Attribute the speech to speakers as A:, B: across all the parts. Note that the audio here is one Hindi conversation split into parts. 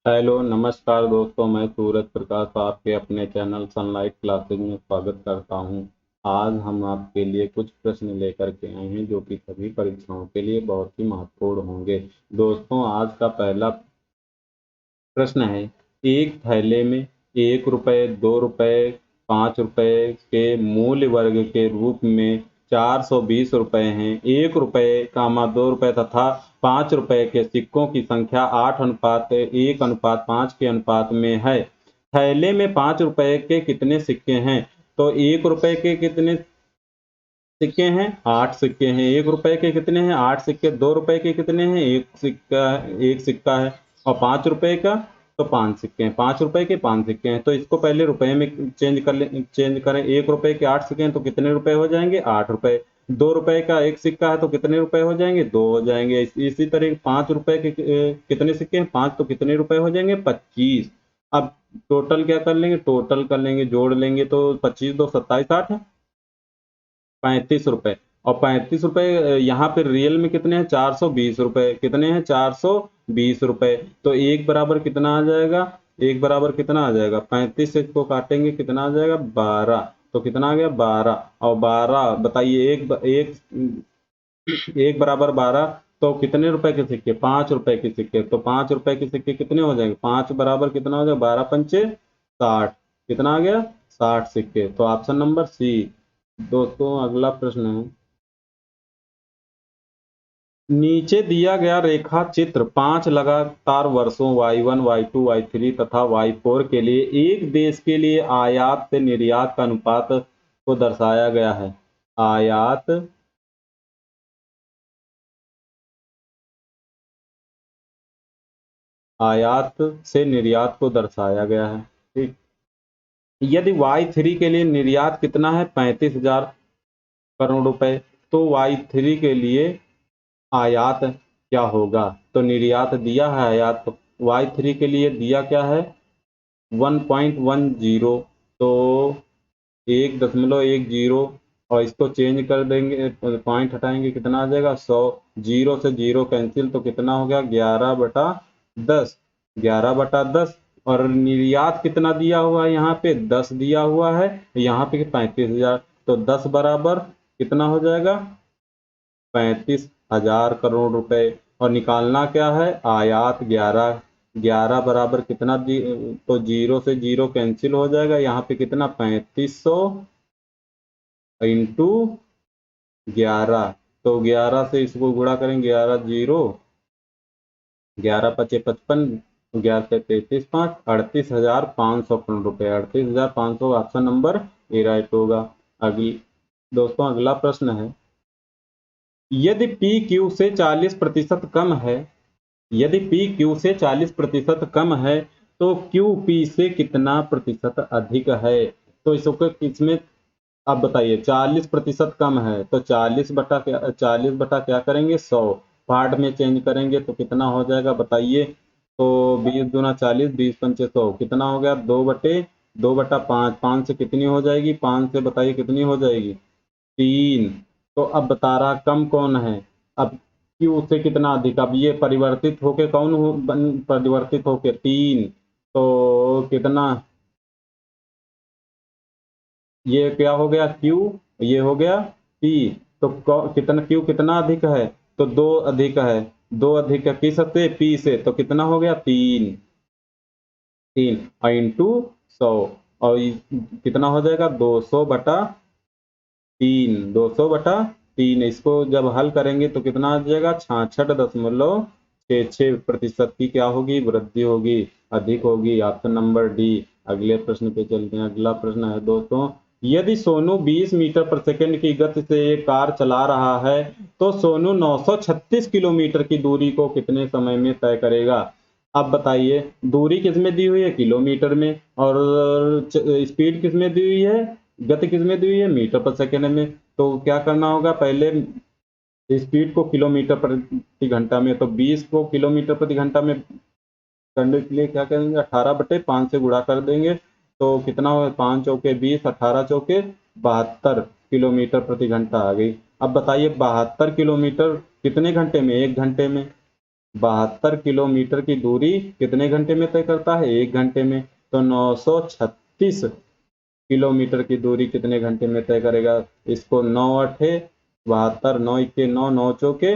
A: हेलो नमस्कार दोस्तों, मैं सूरज प्रकाश आपके अपने चैनल सनलाइट क्लासेज में स्वागत करता हूं। आज हम आपके लिए कुछ प्रश्न लेकर के आए हैं जो कि सभी परीक्षाओं के लिए बहुत ही महत्वपूर्ण होंगे। दोस्तों, आज का पहला प्रश्न है। एक थैले में 1 रुपये, 2 रुपये, 5 रुपये के मूल्य वर्ग के रूप में 420 रुपये हैं। 1 रुपये, 2 रुपये तथा 5 रुपये के सिक्कों की संख्या 8:1:5 के अनुपात में है। थैले में 5 रुपये के कितने सिक्के हैं? तो 1 रुपये के कितने सिक्के हैं? 8 सिक्के हैं। 1 रुपये के कितने हैं? 8 सिक्के। 2 रुपये के कितने हैं? एक सिक्का है। और 5 रुपये का तो 5 सिक्के हैं। 5 रुपये के 5 सिक्के हैं। तो इसको पहले रुपए में चेंज करें। 1 रुपये के 8 सिक्के हैं तो कितने रुपए हो जाएंगे? 8 रुपये। 2 रुपये का एक सिक्का है तो कितने रुपए हो जाएंगे? 2 हो जाएंगे। इसी तरह 5 रुपये के कितने सिक्के हैं? 5, तो कितने रुपए हो जाएंगे? 25। अब टोटल क्या कर लेंगे? टोटल कर लेंगे, जोड़ लेंगे तो 25 2 27 8 है 35 रुपए। और 35 रुपए यहाँ पे रियल में कितने हैं? 420 रुपए। कितने हैं? 420 रुपए। तो एक बराबर कितना आ जाएगा? एक बराबर कितना आ जाएगा? 35 से इसको काटेंगे, कितना आ जाएगा? 12। तो कितना आ गया? 12। और 12 बताइए, एक बराबर 12। तो कितने रुपए के सिक्के? 5 रुपए के सिक्के। तो 5 रुपए के सिक्के कितने हो जाएंगे? 5 बराबर कितना हो जाएगा? 12 पंचे 60। कितना आ गया? 60 सिक्के। तो ऑप्शन नंबर सी। दोस्तों, अगला प्रश्न है। नीचे दिया गया रेखा चित्र 5 लगातार वर्षों Y1, Y2, Y3 तथा Y4 के लिए एक देश के लिए आयात से निर्यात का अनुपात को दर्शाया गया है। आयात से निर्यात को दर्शाया गया है। ठीक। यदि Y3 के लिए निर्यात कितना है? 35,000 करोड़ रुपए। तो Y3 के लिए आयात क्या होगा? तो निर्यात दिया है आयात, तो Y3 के लिए दिया क्या है? 1.10। तो 1.10 और इसको चेंज कर देंगे, पॉइंट हटाएंगे, कितना आ जाएगा? 100। 0 से 0 कैंसिल, तो कितना हो गया? 11/10। 11/10। और निर्यात कितना दिया हुआ है? यहाँ पे 10 दिया हुआ है, यहाँ पे 35,000। तो 10 बराबर कितना हो जाएगा? 35,000 करोड़ रुपए। और निकालना क्या है? आयात 11। 11 बराबर कितना तो 0 से 0 कैंसिल हो जाएगा, यहाँ पे कितना? 3500 इंटू 11। तो 11 से इसको गुणा करेंगे, 11 11 से 33 5 38,500 करोड़ रुपए। 38,500 ऑप्शन नंबर ए राइट होगा। अगली दोस्तों, अगला प्रश्न है। यदि पी क्यू से 40% कम है, यदि पी क्यू से 40% कम है तो क्यू पी से कितना प्रतिशत अधिक है? तो इसको किसमें, आप बताइए। 40% कम है तो 40 बटा करेंगे? 100। पार्ट में चेंज करेंगे तो कितना हो जाएगा बताइए। तो 20 दूना 40, 20 पंचे 100, कितना हो गया? 2/5। 5 से कितनी हो जाएगी? 5 से बताइए कितनी हो जाएगी? 3। तो अब बता रहा कम कौन है? अब क्यू से कितना अधिक? अब ये परिवर्तित होके कौन परिवर्तित होके? 3। तो कितना? ये क्या हो गया? क्यू। ये हो गया पी। तो कितना क्यू कितना अधिक है? तो 2 अधिक है। 2 अधिक है किस से? पी से। तो कितना हो गया? 3। 3 और इंटू 100। और कितना हो जाएगा? 200/3। 200/3। इसको जब हल करेंगे तो कितना आ जाएगा? 66.66% की क्या होगी? वृद्धि होगी, अधिक होगी। Option number D. अगले प्रश्न पे चलते हैं। अगला प्रश्न है दोस्तों। यदि सोनू 20 मीटर प्रति सेकंड की गति से एक कार चला रहा है तो सोनू 936 किलोमीटर की दूरी को कितने समय में तय करेगा? अब बताइए, दूरी किस में दी हुई है? किलोमीटर में। और स्पीड किस में दी हुई है? गति किस में दी हुई है? मीटर पर सेकंड में। तो क्या करना होगा? पहले स्पीड को किलोमीटर प्रति घंटा में, तो 20 को किलोमीटर प्रति घंटा में करने के लिए क्या करेंगे? 18/5 से गुणा कर देंगे। तो कितना होगा? 5 चौके 20, 18 चौके 72 किलोमीटर प्रति घंटा आ गई। अब बताइए 72 किलोमीटर कितने घंटे में? 1 घंटे में। 72 किलोमीटर की दूरी कितने घंटे में तय करता है? 1 घंटे में। तो 936 किलोमीटर की दूरी कितने घंटे में तय करेगा? इसको 9 अठे 72, 9 इक्के 9, 9 चौके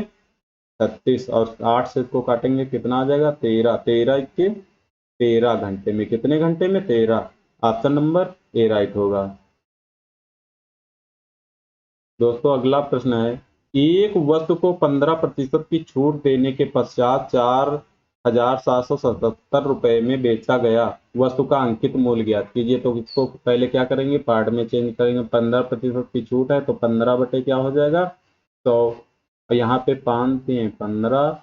A: 36 और 8 से इसको काटेंगे कितना आ जाएगा? 13, 13 इक्के 13 घंटे में। कितने घंटे में? 13। ऑप्शन नंबर ए राइट होगा। दोस्तों अगला प्रश्न है, एक वस्तु को 15% की छूट देने के पश्चात 4,777 रुपए में बेचा गया, वस्तु का अंकित मूल्य ज्ञात कीजिए। तो इसको पहले क्या करेंगे? पार्ट में चेंज करेंगे। 15% की छूट है तो 15 बटे क्या हो जाएगा? 100। और यहाँ पे 5 दिए 15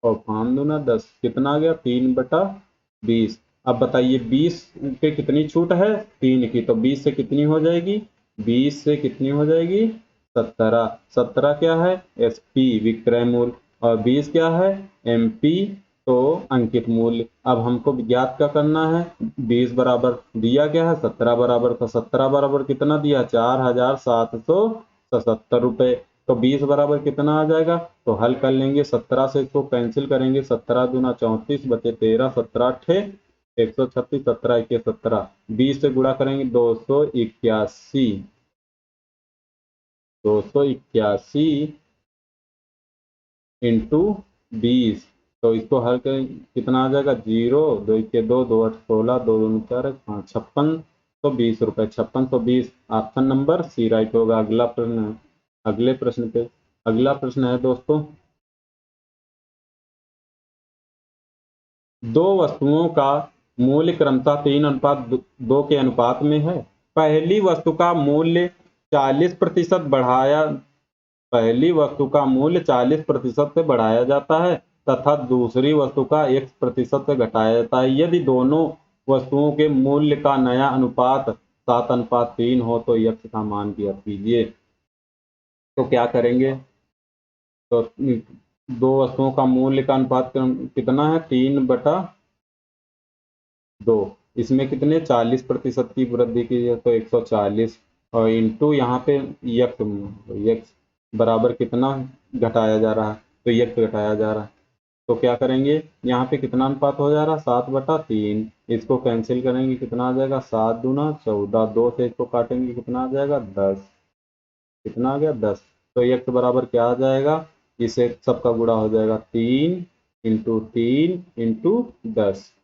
A: और 5 दूना 10, कितना आ गया? 3/20। अब बताइए 20 पे कितनी छूट है? 3 की। तो 20 से कितनी हो जाएगी? 20 से कितनी हो जाएगी? 17। 17 क्या है? एसपी विक्रय मूल्य, और 20 क्या है? एमपी तो अंकित मूल्य। अब हमको ज्ञात क्या करना है? 20 बराबर दिया क्या है? 17 बराबर। तो 17 बराबर कितना दिया? 4,777 रुपए। तो 20 बराबर कितना आ जाएगा? तो हल कर लेंगे, 17 से इसको कैंसिल करेंगे। 17 दूना 34 बचे 13, 17 अठे 136, 17 इक्के 17, 20 से गुणा करेंगे 281, 281 इंटू 20। तो इसको हल करें कितना आ जाएगा? 0, 2 इक्के 2, 2 8 16, 2 दूनी 4 5 5620 रुपए। 5620 ऑप्शन नंबर सी राइट होगा। अगला प्रश्न है, अगले प्रश्न पे अगला प्रश्न है दोस्तों, दो वस्तुओं का मूल्य क्रमशः 3:2 के अनुपात में है। पहली वस्तु का मूल्य 40% बढ़ाया पहली वस्तु का मूल्य 40% से बढ़ाया जाता है तथा दूसरी वस्तु का X% से घटाया जाता है। यदि दोनों वस्तुओं के मूल्य का नया अनुपात 7:3 हो तो X का मान ज्ञात कीजिए। तो क्या करेंगे? तो दो वस्तुओं का मूल्य का अनुपात कितना है? 3/2। इसमें कितने 40% की वृद्धि की है तो 140, और इंटू यहाँ पे यक्स बराबर कितना घटाया जा रहा है? तो यक्स घटाया जा रहा है। तो क्या करेंगे? यहाँ पे कितना अनुपात हो जा रहा है? 7/3। इसको कैंसिल करेंगे कितना आ जाएगा? 7 दूना 14, 2 से इसको काटेंगे कितना आ जाएगा? 10। कितना आ गया? 10। तो यक्स बराबर क्या आ जाएगा? इसे सबका गुणा हो जाएगा 3 इंटू 10।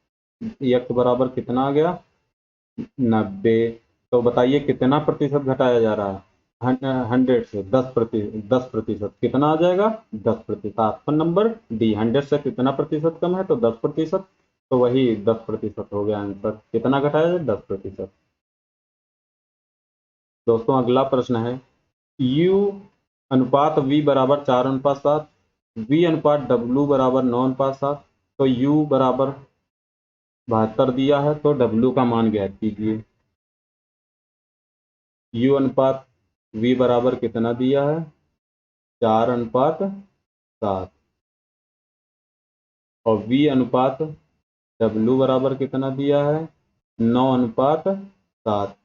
A: यक्स बराबर कितना आ गया? 90। तो बताइए कितना प्रतिशत घटाया जा रहा है? 100 से 10%। कितना आ जाएगा? 10%। Option number D. 100 से कितना प्रतिशत कम है? तो 10%। तो वही 10% हो गया आंसर। कितना घटाया जाए? 10%। दोस्तों अगला प्रश्न है, U अनुपात V बराबर 4:7, V अनुपात W बराबर 9:7। तो U बराबर 72 दिया है तो W का मान ज्ञात कीजिए। U अनुपात V बराबर कितना दिया है? 4:7। और V अनुपात W बराबर कितना दिया है? 9:7।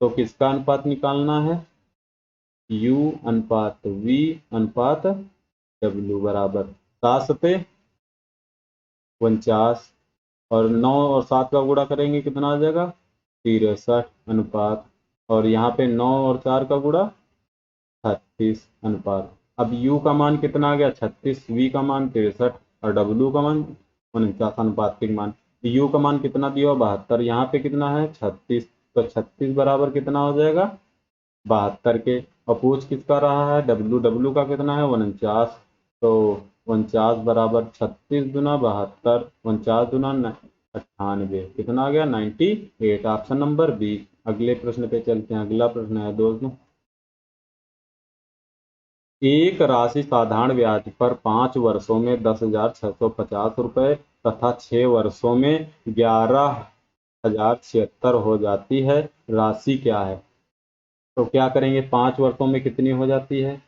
A: तो किसका अनुपात निकालना है? U अनुपात V अनुपात W बराबर 7/49, और 9 और 7 का गुणा करेंगे कितना आ जाएगा? 63 अनुपात, और यहाँ पे 9 और 4 का गुणा 36 अनुपात। अब U का मान कितना आ गया? 36, V का मान 63 और W का मान 49 अनुपातिक मान। U का मान कितना दिया? 72। यहाँ पे कितना है? 36। तो 36 बराबर कितना हो जाएगा? 72 के। और पूछ किसका रहा है? W का कितना है? 49। तो 49 बराबर 36 दुना 72, 49 दुना 98, कितना आ गया? 98। Option number B. अगले प्रश्न पे चलते हैं। अगला प्रश्न है दोस्तों, एक राशि साधारण ब्याज पर 5 वर्षों में 10,650 रुपए तथा 6 वर्षों में 11,076 हो जाती है, राशि क्या है? तो क्या करेंगे? 5 वर्षों में कितनी हो जाती है?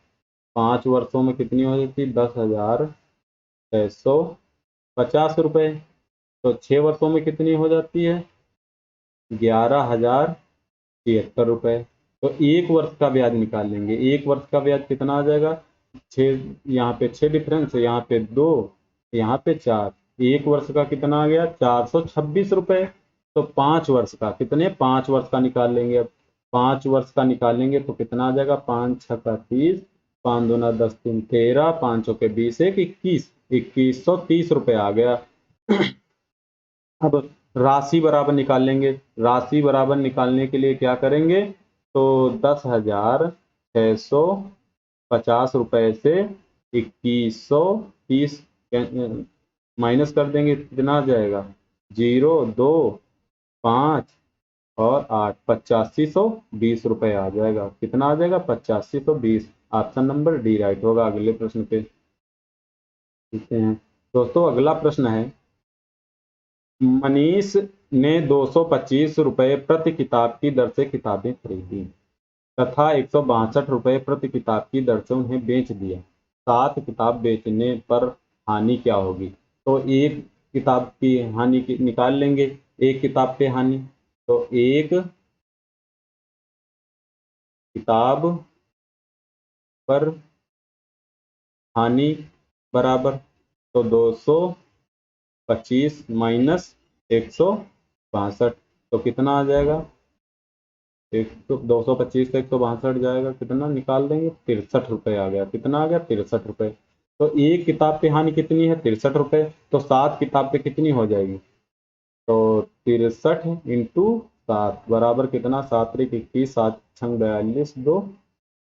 A: 5 वर्षों में कितनी हो जाती है? 10,650 रुपए। तो 6 वर्षों में कितनी हो जाती है? 11,076 रुपए। तो एक वर्ष का ब्याज निकाल लेंगे। एक वर्ष का ब्याज कितना आ जाएगा? 6, यहाँ पे 6 डिफरेंस है, यहाँ पे 2, यहाँ पे 4, 1 वर्ष का कितना आ गया 426 रुपए। तो 5 वर्ष का कितने, 5 वर्ष का निकाल लेंगे। अब 5 वर्ष का निकालेंगे तो कितना आ जाएगा, 5 छः का 30, 5 दूना 10, 3 13, 5 के 20, 1 21, 2130 रुपए आ गया। अब राशि बराबर निकाल लेंगे। राशि बराबर निकालने के लिए क्या करेंगे, तो 10,650 रुपए से 2130 माइनस कर देंगे, कितना आ जाएगा, 0 2 5 और 8, 8520 रुपए आ जाएगा। कितना आ जाएगा, 8520। ऑप्शन नंबर डी राइट होगा। अगले प्रश्न पे देखते हैं दोस्तों। अगला प्रश्न है, मनीष ने 225 रुपए प्रति किताब की दर से किताबें खरीदी तथा 162 रुपए प्रति किताब की दर से उन्हें बेच दिया। 7 किताब बेचने पर हानि क्या होगी। तो एक किताब की हानि निकाल लेंगे, एक किताब पे हानि। तो एक किताब पर हानि बराबर, तो 225 माइनस 162, तो कितना आ जाएगा, 225 से 162 जाएगा, कितना निकाल देंगे, 63 रुपए आ गया। कितना आ गया, 63 रुपए। तो एक किताब पे हानि कितनी है, 63 रुपए। तो 7 किताब पे कितनी हो जाएगी, तो 63 इंटू 7 बराबर कितना, 7 3 21, 7 6 42, 2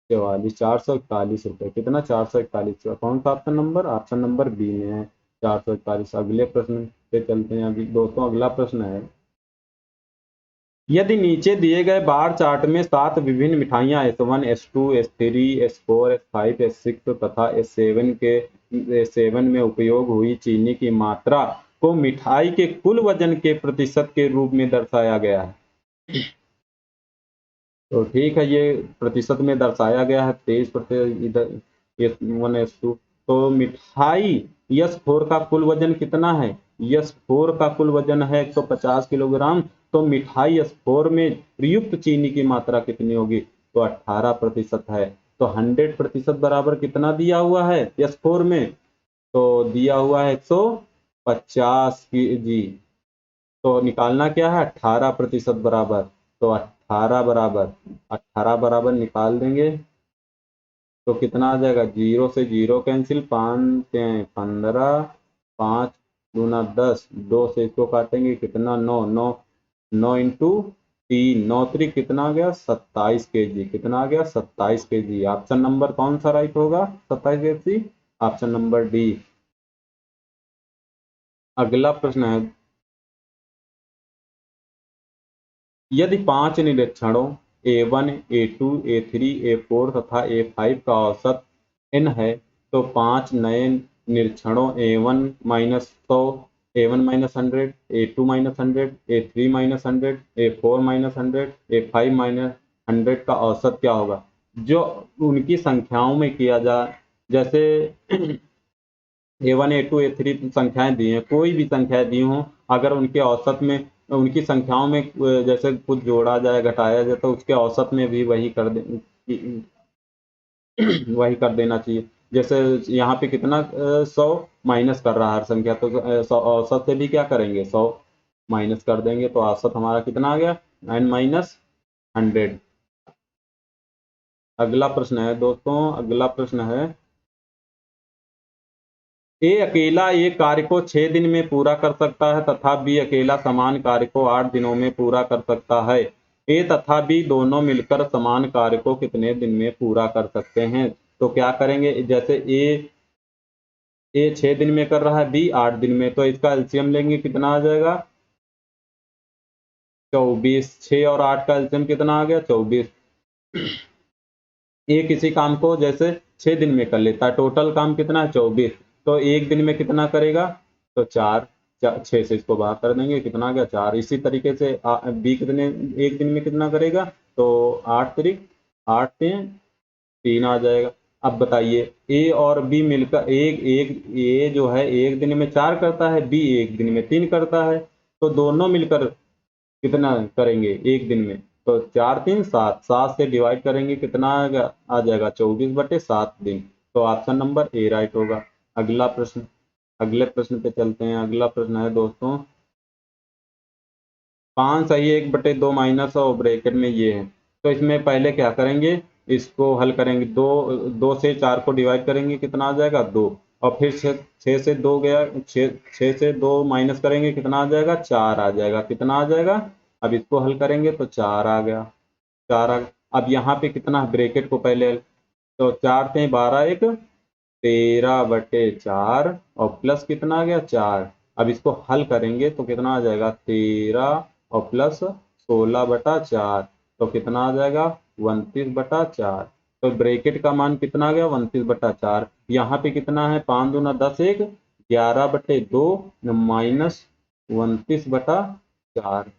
A: 44, 441 रुपए। कितना, 441। कौन सा option number, option number B में है 441। अगले प्रश्न पे चलते हैं। अभी दोस्तों अगला प्रश्न है, यदि नीचे दिए गए बार चार्ट में 7 विभिन्न मिठाइयाँ S1, S2, S3, S4, S5, S6 तथा S7 में उपयोग हुई चीनी की मात्रा को मिठाई के कुल वजन के प्रतिशत के रूप में दर्शाया गया है। तो ठीक है, ये प्रतिशत में दर्शाया गया है 23%, इधर S1 S2। तो मिठाई S4 का कुल वजन कितना है, S4 का कुल वजन है 150 किलोग्राम। तो मिठाई S4 में प्रयुक्त चीनी की मात्रा कितनी होगी, तो 18% है। तो 100% बराबर कितना दिया हुआ है S4 में, तो दिया हुआ है 150 की जी। तो निकालना क्या है, 18% बराबर। तो 18 बराबर निकाल देंगे तो कितना आ जाएगा, 0 से 0 कैंसिल, 5 15, 5 दूना 10, 2 से इसको काटेंगे, कितना 9 9 9 इंटू 3, 9 3 कितना आ गया, 27 kg। कितना आ गया, 27 kg। ऑप्शन नंबर कौन सा राइट होगा, 27 kg, ऑप्शन नंबर डी। अगला प्रश्न है, यदि 5 निरीक्षणों A1, A2, A3, A4 तथा A5 का औसत n है, तो 5 नए निरीक्षणों A1 minus 100, A1 minus 100, A2 minus 100, A3 minus 100, A4 minus 100, A5 minus 100 का औसत क्या होगा। जो उनकी संख्याओं में किया जाए, जैसे A1 A2 A3 संख्याएं दी हैं, कोई भी संख्याएं दी हों, अगर उनके औसत में, उनकी संख्याओं में जैसे कुछ जोड़ा जाए घटाया जाए, तो उसके औसत में भी वही कर देना चाहिए। जैसे यहाँ पे कितना 100 माइनस कर रहा है हर संख्या, तो औसत से भी क्या करेंगे, 100 माइनस कर देंगे, तो औसत हमारा कितना आ गया, n माइनस 100। अगला प्रश्न है दोस्तों, अगला प्रश्न है, ए अकेला एक कार्य को 6 दिन में पूरा कर सकता है तथा बी अकेला समान कार्य को 8 दिनों में पूरा कर सकता है। ए तथा बी दोनों मिलकर समान कार्य को कितने दिन में पूरा कर सकते हैं। तो क्या करेंगे, जैसे ए 6 दिन में कर रहा है, बी 8 दिन में, तो इसका एलसीएम लेंगे, कितना आ जाएगा, 24। 6 और 8 का एलसीएम कितना आ गया, 24। ए किसी काम को जैसे 6 दिन में कर लेता है, टोटल काम कितना है, 24। तो एक दिन में कितना करेगा, तो 4, 6 से इसको बाहर कर देंगे, कितना आ गया, 4। इसी तरीके से बी कितने, एक दिन में कितना करेगा, तो 8 तरीक 8 3 आ जाएगा। अब बताइए, ए और बी मिलकर एक एक ए जो है एक दिन में 4 करता है, बी एक दिन में 3 करता है, तो दोनों मिलकर कितना करेंगे एक दिन में, तो 4 3 7, 7 से डिवाइड करेंगे, कितना आ जाएगा 24/7 दिन। तो ऑप्शन नंबर ए राइट होगा। अगला प्रश्न, अगले प्रश्न पे चलते हैं। अगला प्रश्न है दोस्तों, 5 सही 1/2 माइनस और ब्रैकेट में ये है। तो इसमें पहले क्या करेंगे, इसको हल करेंगे। 2 से 4 को डिवाइड करेंगे, कितना आ जाएगा 2। और फिर 6 से 2 गया, 6 से 2 माइनस करेंगे, कितना आ जाएगा 4 आ जाएगा। कितना आ जाएगा, अब इसको हल करेंगे तो 4 आ गया, 4 आ गया। अब यहाँ पे कितना, ब्रैकेट को पहले, तो 4 से 12 एक 13/4 और प्लस कितना आ गया 4। अब इसको हल करेंगे तो कितना आ जाएगा 13 और प्लस 16/4, तो कितना आ जाएगा 29/4। तो ब्रैकेट का मान कितना आ गया 29/4। यहाँ पे कितना है, 5 दूना 10 एक 11/2 माइनस 29/4,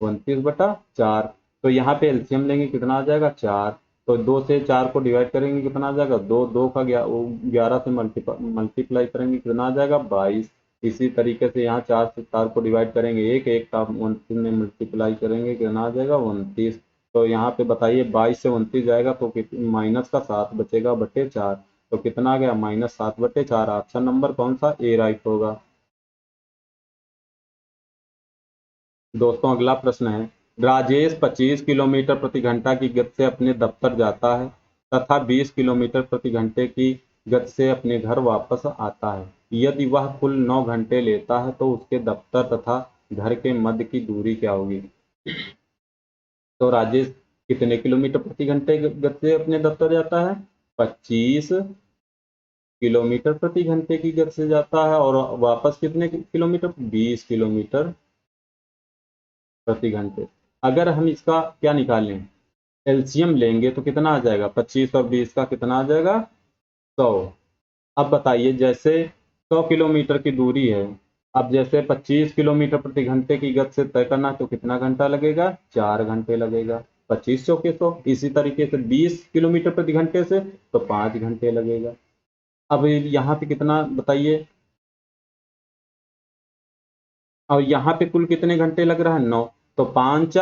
A: 29/4। तो यहाँ पे एलसीएम लेंगे, कितना आ जाएगा 4। तो 2 से 4 को डिवाइड करेंगे, कितना आ जाएगा 2, 2 का 11 से मल्टीप्लाई करेंगे, कितना आ जाएगा 22। इसी तरीके से यहाँ 4 से 4 को डिवाइड करेंगे, 1, 1 का 29 में मल्टीप्लाई करेंगे, कितना आ जाएगा 29। तो यहाँ पे बताइए 22 से 29 जाएगा तो माइनस का 7 बचेगा बटे 4। तो कितना आ गया -7/4। ऑप्शन नंबर कौन सा, ए राइट होगा। दोस्तों अगला प्रश्न है, राजेश 25 किलोमीटर प्रति घंटा की गति से अपने दफ्तर जाता है तथा 20 किलोमीटर प्रति घंटे की गति से अपने घर वापस आता है। यदि वह कुल 9 घंटे लेता है तो उसके दफ्तर तथा घर के मध्य की दूरी क्या होगी। तो राजेश कितने किलोमीटर प्रति घंटे गति से अपने दफ्तर जाता है, 25 किलोमीटर प्रति घंटे की गति से जाता है, और वापस कितने किलोमीटर, 20 किलोमीटर प्रति घंटे। अगर हम इसका क्या निकालें, एलसीएम लेंगे तो कितना आ जाएगा, 25 और 20 का कितना आ जाएगा 100। अब बताइए, जैसे 100 किलोमीटर की दूरी है, अब जैसे 25 किलोमीटर प्रति घंटे की गति से तय करना तो कितना घंटा लगेगा, 4 घंटे लगेगा। 25 चौके 100। इसी तरीके से 20 किलोमीटर प्रति घंटे से तो 5 घंटे लगेगा। अब यहाँ पे कितना बताइए, और यहाँ पे कुल कितने घंटे लग रहा है, 9। तो 5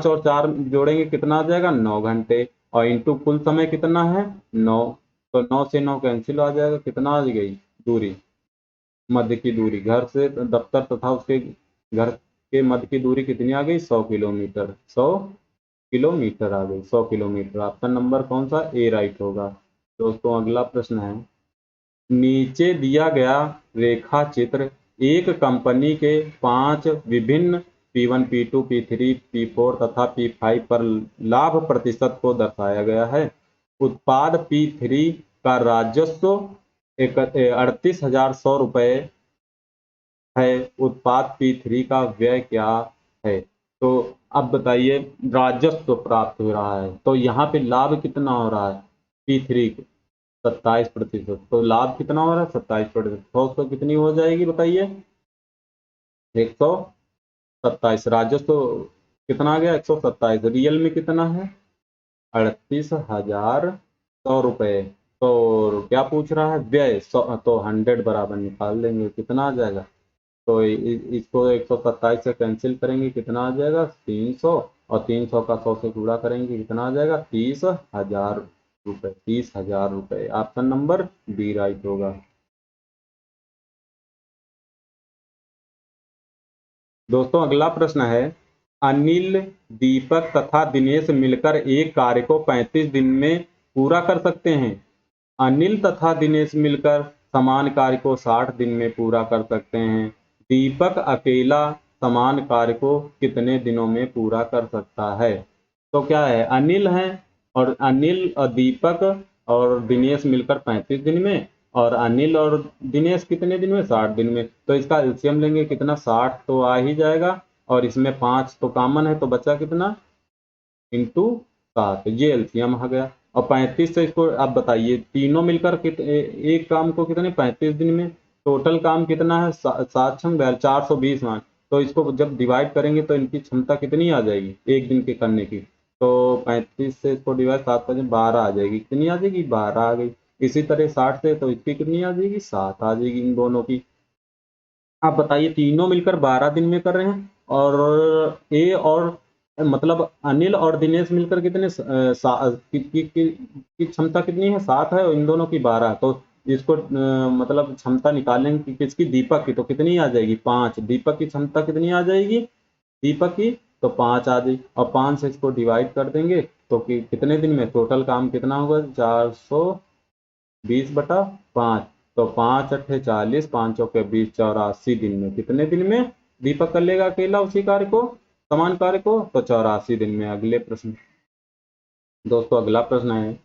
A: और 4 जोड़ेंगे, कितना आ जाएगा 9 घंटे, और इंटू कुल समय कितना है 9। तो 9 से 9 कैंसिल आ जाएगा, कितना आ गई दूरी, मध्य की दूरी घर से दफ्तर तथा उसके घर के मध्य की दूरी कितनी आ गई, 100 किलोमीटर, 100 किलोमीटर आ गई, 100 किलोमीटर। ऑप्शन नंबर कौन सा, ए राइट होगा। दोस्तों अगला प्रश्न है, नीचे दिया गया रेखा चित्र एक कंपनी के 5 विभिन्न P1, P2, P3, P4 तथा P5 पर लाभ प्रतिशत को दर्शाया गया है। उत्पाद P3 का राजस्व 38,100 रुपये है। उत्पाद P3 का व्यय क्या है। तो अब बताइए, राजस्व प्राप्त हो रहा है तो यहाँ पे लाभ कितना हो रहा है, P3 27%। तो लाभ कितना हो रहा है 27%। 100 कितनी हो जाएगी बताइए, 127। राजस्व कितना आ गया 127, रियल में कितना है 38,100 रुपये। तो क्या पूछ रहा है, व्यय 100, तो 100 बराबर निकाल देंगे, कितना आ जाएगा। तो इसको 127 से कैंसिल करेंगे, कितना आ जाएगा 300, और 300 का 100 से गुणा करेंगे, कितना आ जाएगा 30,000 रुपये, 30,000 रुपये। ऑप्शन नंबर बी राइट होगा। दोस्तों अगला प्रश्न है, अनिल, दीपक तथा दिनेश मिलकर एक कार्य को 35 दिन में पूरा कर सकते हैं। अनिल तथा दिनेश मिलकर समान कार्य को 60 दिन में पूरा कर सकते हैं। दीपक अकेला समान कार्य को कितने दिनों में पूरा कर सकता है। तो क्या है, अनिल है, और अनिल और दीपक और दिनेश मिलकर 35 दिन में, और अनिल और दिनेश कितने दिन में, 60 दिन में। तो इसका एलसीएम लेंगे, कितना 60 तो आ ही जाएगा, और इसमें 5 तो कॉमन है, तो बचा कितना इंटू 7, ये एलसीएम आ गया। और 35 से इसको आप बताइए, तीनों मिलकर एक काम को कितने 35 दिन में, टोटल काम कितना है 420 मान। तो इसको जब डिवाइड करेंगे तो इनकी क्षमता कितनी आ जाएगी एक दिन के करने की। तो 35 से इसको डिवाइड 7 करें 12 आ जाएगी, कितनी आ जाएगी 12 आ गई। इसी तरह 60 से तो इसकी कितनी आ जाएगी 7 आ जाएगी इन दोनों की। आप बताइए, तीनों मिलकर 12 दिन में कर रहे हैं, और ए और मतलब अनिल और दिनेश मिलकर कितने की क्षमता कितनी है 7 है, और इन दोनों की 12 है। तो इसको मतलब क्षमता निकालेंगे कि किसकी, दीपक की, तो कितनी आ जाएगी 5। दीपक की क्षमता कितनी आ जाएगी, दीपक की तो 5 आ जाएगी। और 5 से इसको डिवाइड कर देंगे तो कितने दिन में टोटल काम कितना होगा, 420/5। तो 5 अट्ठे 40, 5 चौके 20, 84 दिन में। कितने दिन में दीपक कर लेगा अकेला उसी कार्य को, समान कार्य को, तो 84 दिन में। अगले प्रश्न दोस्तों, अगला प्रश्न है,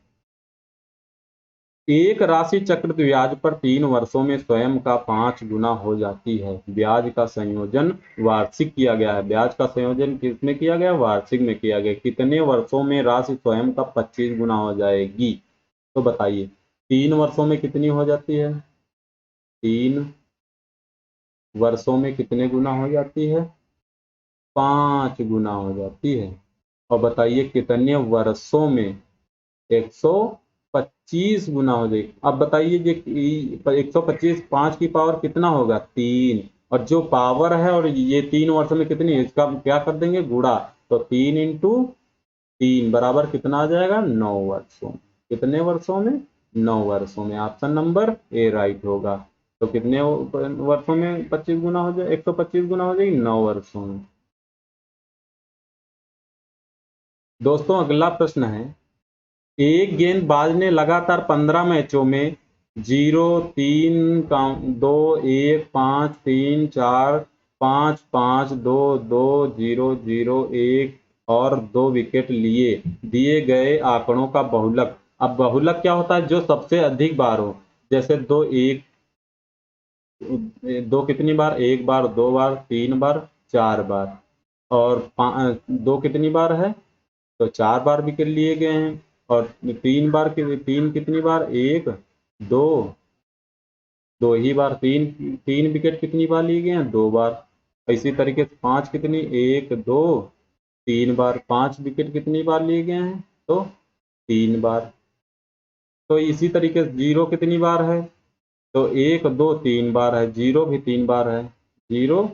A: एक राशि चक्रवृद्धि ब्याज पर 3 वर्षों में स्वयं का 5 गुना हो जाती है। ब्याज का संयोजन वार्षिक किया गया है। ब्याज का संयोजन किसमें किया गया, वार्षिक में किया गया। कितने वर्षों में राशि स्वयं का 25 गुना हो जाएगी, तो बताइए 3 वर्षों में कितनी हो जाती है, 3 वर्षों में कितने गुना हो जाती है, 5 गुना हो जाती है। और बताइए कितने वर्षों में 125 गुना हो जाएगी। अब बताइए ये 125, 5 की पावर कितना होगा, 3। और जो पावर है और ये 3 वर्षों में कितनी है, इसका क्या कर देंगे, गुणा। तो 3 इंटू 3 बराबर कितना आ जाएगा, 9 वर्षों। कितने वर्षों में, 9 वर्षों में। ऑप्शन नंबर ए राइट होगा। तो कितने वर्षों में 25 गुना हो जाए, 125 गुना हो जाएगी, 9 वर्षों में। दोस्तों, अगला प्रश्न है, एक गेंदबाज ने लगातार 15 मैचों में 0, 3, 2, 1, 5, 3, 4, 5, 5, 2, 2, 0, 0, 1 और 2 विकेट लिए। दिए गए आंकड़ों का बहुलक। अब बहुलक क्या होता है, जो सबसे अधिक बार हो। जैसे दो कितनी बार, एक बार, 2 बार, 3 बार, 4 बार। और 2 कितनी बार है, तो 4 बार विकेट लिए गए हैं। और 3 बार की, 3 कितनी बार, 1, 2, 2 ही बार। 3 विकेट कितनी बार लिए गए हैं, 2 बार। इसी तरीके से 5 कितनी, 1, 2, 3 बार। 5 विकेट कितनी बार लिए गए हैं, तो 3 बार। तो इसी तरीके से 0 कितनी बार है, तो 1, 2, 3 बार है। 0 भी 3 बार है, 0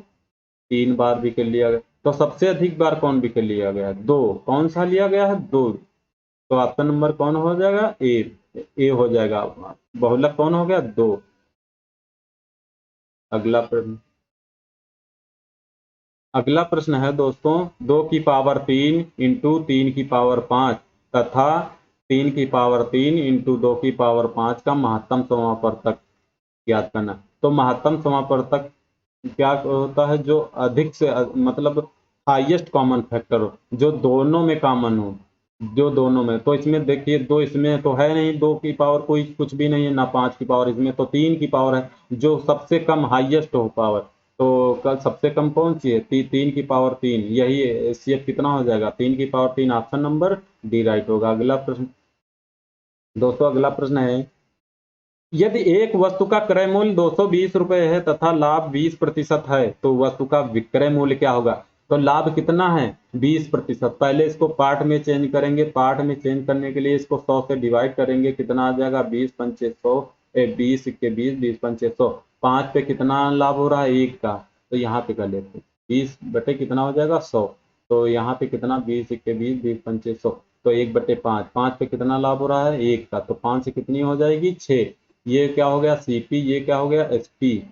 A: 3 बार विकेट लिया गया। तो सबसे अधिक बार कौन विकेट लिया गया, 2। कौन सा लिया गया है, 2। तो ऑप्शन नंबर कौन हो जाएगा, ए हो जाएगा। बहुलक कौन हो गया, 2। अगला प्रश्न, अगला प्रश्न है दोस्तों, 2 की पावर 3 इंटू 3 की पावर 5 तथा 3 की पावर 3 इंटू 2 की पावर 5 का महत्तम समापवर्तक ज्ञात करना। तो महत्तम समापवर्तक क्या होता है, जो अधिक से मतलब हाईएस्ट कॉमन फैक्टर हो, जो दोनों में कॉमन हो, जो दोनों में। तो इसमें देखिए, दो इसमें तो है नहीं, 2 की पावर कोई कुछ भी नहीं है ना, 5 की पावर इसमें, तो 3 की पावर है जो सबसे कम हाईएस्ट हो पावर। तो कल सबसे कम कौन सी है, 3 की पावर 3, यही एचसीएफ कितना हो जाएगा, 3 की power 3। Option number D right होगा। अगला प्रश्न दोस्तों, अगला प्रश्न है, यदि एक वस्तु का क्रय मूल्य 220 रुपए है तथा लाभ 20% है, तो वस्तु का विक्रय मूल्य क्या होगा। तो लाभ कितना है, 20%। पहले इसको पार्ट में चेंज करेंगे। पार्ट में चेंज करने के लिए इसको 100 से डिवाइड करेंगे, कितना आ जाएगा, 20 पंचे 100, 20 के 20, 20 पंचे 100। 5 पे कितना लाभ हो रहा है, 1 का। तो यहाँ पे कर लेते, 20 बटे कितना हो जाएगा, 100। तो यहाँ पे कितना, 20 के 20, 20 पंचे 100। तो 1/5, 5 पे कितना लाभ हो रहा है, 1 का। तो 5 से कितनी हो जाएगी, 6। ये क्या हो गया, सीपी। ये क्या हो गया, एसपी।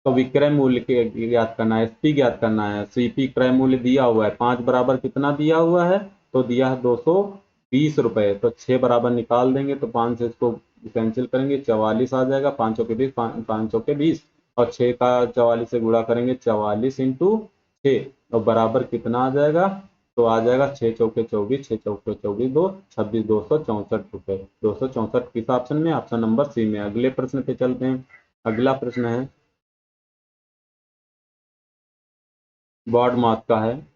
A: तो विक्रय मूल्य के ज्ञात करना है, एसपी ज्ञात करना है। सीपी क्रय मूल्य दिया हुआ है 5 बराबर कितना दिया हुआ है, तो दिया है 220 रुपए। तो 6 बराबर निकाल देंगे, तो 5 से इसको कैंसिल करेंगे, 44 आ जाएगा। 5 के 20, 5 के 20 और 6 का 44 से गुणा करेंगे, 44 इंटू 6 और बराबर कितना आ जाएगा, तो आ जाएगा 6 चौके 24, 6 चौके 24, 2 26, 264 रुपए। 264 किस ऑप्शन में, ऑप्शन नंबर सी में। अगले प्रश्न पे चलते हैं। अगला प्रश्न है, बॉड मास का है।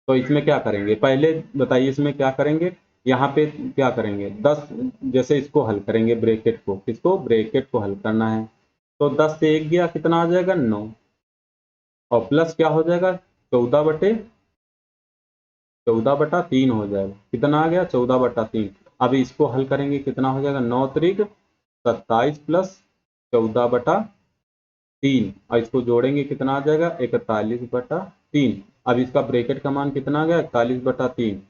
A: तो इसमें क्या करेंगे, पहले बताइए इसमें क्या करेंगे। यहाँ पे क्या करेंगे, 10, जैसे इसको हल करेंगे, ब्रैकेट को, किसको, ब्रैकेट को हल करना है। तो 10 से 1 गया, कितना आ जाएगा, 9। और प्लस क्या हो जाएगा, 14/3 हो जाएगा। कितना आ गया, 14/3। अब इसको हल करेंगे, कितना हो जाएगा, 9 तरीक 27 प्लस 14/3। और इसको जोड़ेंगे, कितना आ जाएगा, 41/3। अब इसका ब्रैकेट का मान कितना आ गया, 41/3।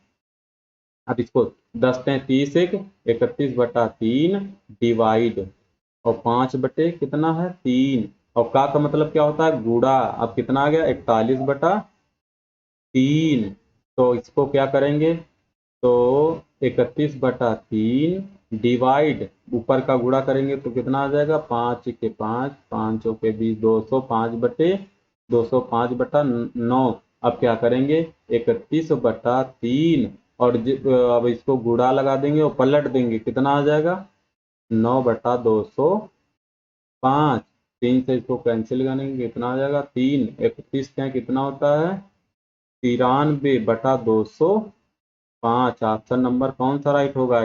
A: अब इसको 10 30 1 31/3 डिवाइड और 5 बटे कितना है 3, और का मतलब क्या होता है गुणा। अब कितना आ गया 41/3। तो इसको क्या करेंगे, तो 31/3 डिवाइड, ऊपर का गुणा करेंगे तो कितना आ जाएगा 5 के 5, 5 के 20, 205/9। अब क्या करेंगे 31/3, और अब इसको गुणा लगा देंगे और पलट देंगे, कितना आ जाएगा 9/205। 3 से इसको कैंसिल करेंगे, कितना आ जाएगा 3, 31 का कितना होता है 93/205। ऑप्शन नंबर कौन सा राइट होगा,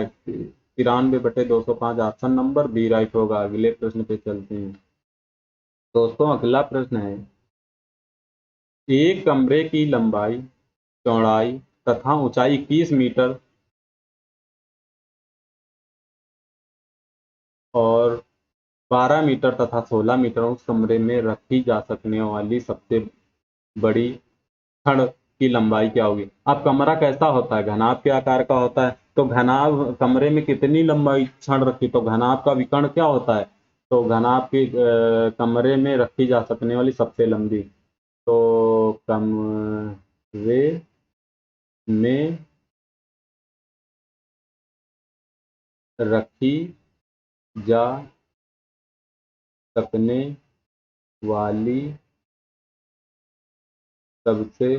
A: 93/205, ऑप्शन नंबर बी राइट होगा। अगले प्रश्न पे चलते हैं दोस्तों। अगला प्रश्न है, एक कमरे की लंबाई, चौड़ाई तथा ऊंचाई 21 मीटर और 12 मीटर तथा 16 मीटर उस कमरे में रखी जा सकने वाली सबसे बड़ी छड़ की लंबाई क्या होगी। अब कमरा कैसा होता है, घनाभ के आकार का होता है, तो घनाभ कमरे में कितनी लंबाई छड़ रखी, तो घनाभ का विकर्ण क्या होता है, तो घनाभ के कमरे में रखी जा सकने वाली सबसे लंबी, तो कमरे में रखी जा सकने वाली सबसे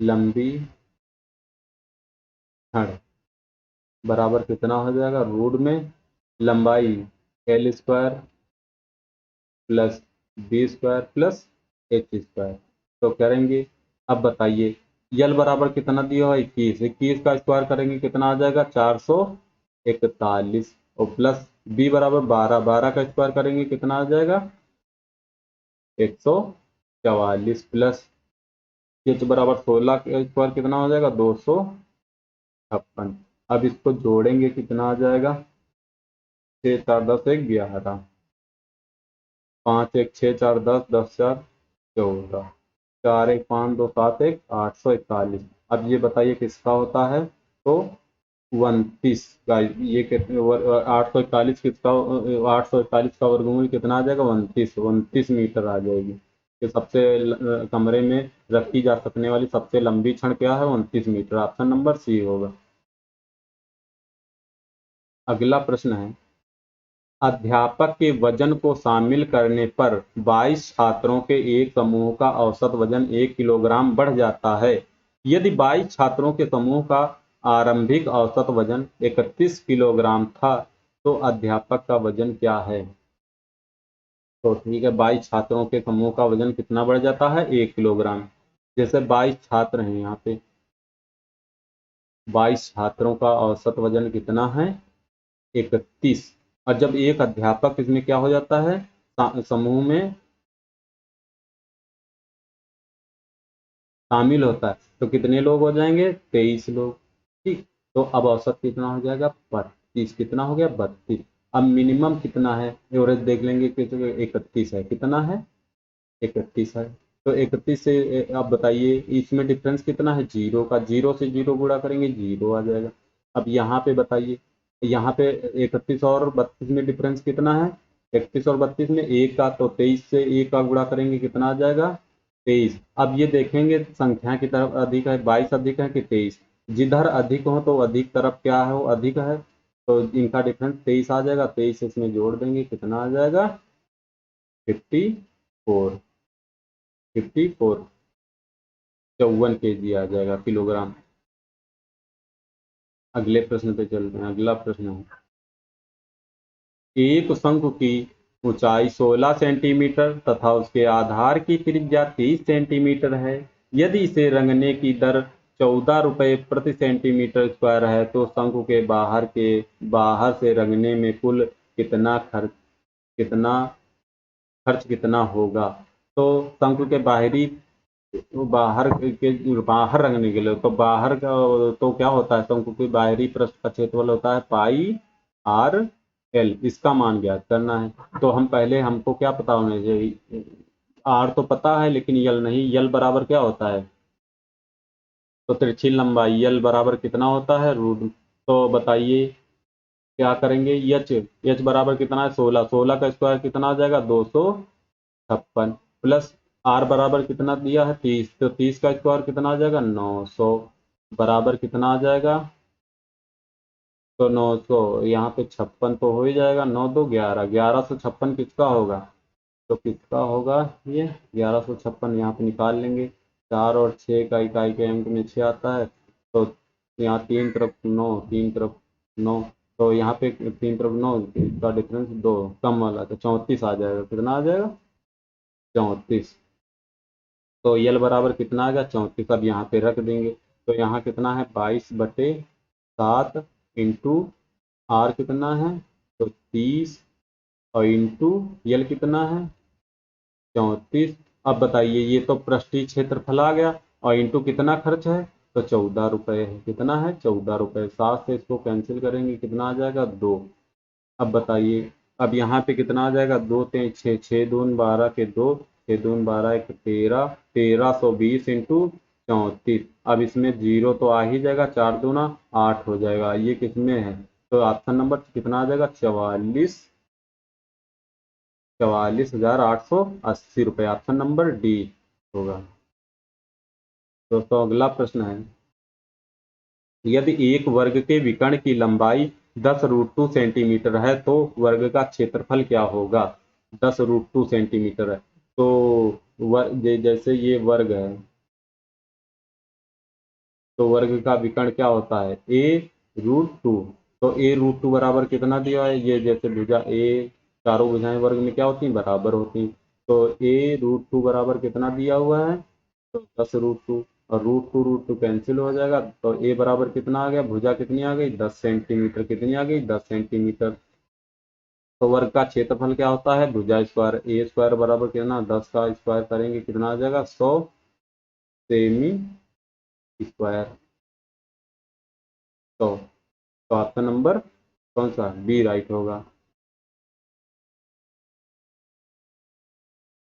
A: लंबी छड़ बराबर कितना हो जाएगा, रूट में लंबाई L² plus B² plus H²। तो करेंगे, अब बताइए यल बराबर कितना दिया हुआ 21, 21 का स्क्वायर करेंगे कितना आ जाएगा 441, और प्लस बी बराबर 12, 12 का स्क्वायर करेंगे कितना आ जाएगा 144, प्लस एच बराबर 16 का स्क्वायर कितना हो जाएगा 256। अब इसको जोड़ेंगे कितना आ जाएगा 6 4 10 1 11, 5 1 6 4 10 10 4 14, 4 1 5 2 7 1 841। अब ये बताइए किसका होता है, तो 29 का, ये कितने 841 किसका, 841 का वर्गमूल कितना आ जाएगा 29, 29 मीटर आ जाएगी। कि सबसे कमरे में रखी जा सकने वाली सबसे लंबी छड़ क्या है 29 मीटर, ऑप्शन नंबर सी होगा। अगला प्रश्न है, अध्यापक के वजन को शामिल करने पर 22 छात्रों के एक समूह का औसत वजन 1 किलोग्राम बढ़ जाता है। यदि 22 छात्रों के समूह का आरंभिक औसत वजन 31 किलोग्राम था तो अध्यापक का वजन क्या है। तो ठीक है, 22 छात्रों के समूह का वजन कितना बढ़ जाता है 1 किलोग्राम। जैसे 22 छात्र हैं, यहाँ पे 22 छात्रों का औसत वजन कितना है 31, और जब एक अध्यापक इसमें क्या हो जाता है समूह में शामिल होता है तो कितने लोग हो जाएंगे 23 लोग। ठीक, तो अब औसत कितना हो जाएगा 32, कितना हो गया 32। अब मिनिमम कितना है, एवरेज देख लेंगे कि 31 है, कितना है 31 है। तो 31 से आप बताइए इसमें डिफरेंस कितना है, जीरो का, जीरो से जीरो गुणा करेंगे जीरो आ जाएगा। अब यहाँ पे बताइए, यहाँ पे 31 और 32 में डिफरेंस कितना है, 31 और 32 में एक का, तो 23 से एक का गुणा करेंगे कितना आ जाएगा 23। अब ये देखेंगे संख्या की तरफ अधिक है, 22 अधिक है कि 23, जिधर अधिक हो तो अधिक तरफ क्या है वो अधिक है, तो इनका डिफरेंस 23 आ जाएगा, 23 इसमें जोड़ देंगे कितना आ जाएगा 54, 54 54 kg आ जाएगा किलोग्राम। अगले प्रश्न पे चलते हैं। अगला प्रश्न है, एक शंकु की ऊंचाई 16 सेंटीमीटर तथा उसके आधार की त्रिज्या 30 सेंटीमीटर है। यदि इसे रंगने की दर 14 रुपये प्रति सेंटीमीटर स्क्वायर है तो शंकु के बाहर से रंगने में कुल कितना खर्च कितना होगा। तो शंकु के बाहर रंगने के लिए, तो बाहर का, तो क्या होता है शंकु के बाहरी पृष्ठ का क्षेत्रफल होता है πr/l, इसका मान ज्ञात करना है। तो हम पहले, हमको क्या पता होना चाहिए, आर तो पता है लेकिन यल नहीं, यल बराबर क्या होता है, तो तिरछी लंबाई यल बराबर कितना होता है रूट। तो बताइए क्या करेंगे, एच बराबर कितना है 16, 16 का स्क्वायर कितना आ जाएगा 256, प्लस आर बराबर कितना दिया है 30, तो 30 का स्क्वायर कितना आ जाएगा 900, बराबर कितना आ जाएगा, तो 900 यहाँ पे 56 तो हो ही जाएगा, 9 2 11, 1156 किसका होगा, तो किसका होगा ये 1156 यहाँ पे निकाल लेंगे, 4 और 6 का इकाई के अंक में 6 आता है, तो यहाँ तीन तरफ 9, तीन तरफ 9, तो यहाँ पे तीन तरफ 9 का डिफरेंस 2 कम वाला, तो 34 आ जाएगा, कितना आ जाएगा 34, तो यल बराबर कितना आ गया 34, अब यहाँ पे रख देंगे, तो यहाँ कितना है 22/7 इंटू आर कितना है, तो 30, और इंटू यल कितना है 34। अब बताइए ये तो पृष्ठीय क्षेत्रफल आ गया, और इंटू कितना खर्च है, तो 14 रुपये है, कितना है 14 रुपये, 7 से इसको कैंसिल करेंगे कितना आ जाएगा 2। अब बताइए, अब यहाँ पे कितना आ जाएगा, 2 3 6, 6 दून 12 के 2, 6 दून 12 1 13, 1320 इंटू 34, अब इसमें जीरो तो आ ही जाएगा, 4 दूना 8 हो जाएगा, ये किसमें है, तो ऑप्शन नंबर कितना आ जाएगा 44,880 रुपये, ऑप्शन नंबर डी होगा। दोस्तों अगला प्रश्न है, यदि एक वर्ग के विकर्ण की लंबाई 10√2 सेंटीमीटर है तो वर्ग का क्षेत्रफल क्या होगा, 10√2 सेंटीमीटर है, तो जैसे ये वर्ग है, तो वर्ग का विकर्ण क्या होता है a√2, तो a√2 बराबर कितना दिया है, ये जैसे भुजा ए, चारों भुजाएं वर्ग में क्या होती हैं बराबर होती हैं, तो a√2 बराबर कितना दिया हुआ है, तो 10√2, और √2 कैंसिल हो जाएगा, तो a बराबर कितना आ गया, भुजा कितनी आ गई 10 सेंटीमीटर, कितनी आ गई 10 सेंटीमीटर, तो वर्ग का क्षेत्रफल क्या होता है भुजा स्क्वायर, ए स्क्वायर बराबर कितना 10 का स्क्वायर करेंगे कितना आ जाएगा 100 सेमी स्क्वायर, तो ऑप्शन नंबर कौन सा बी राइट होगा।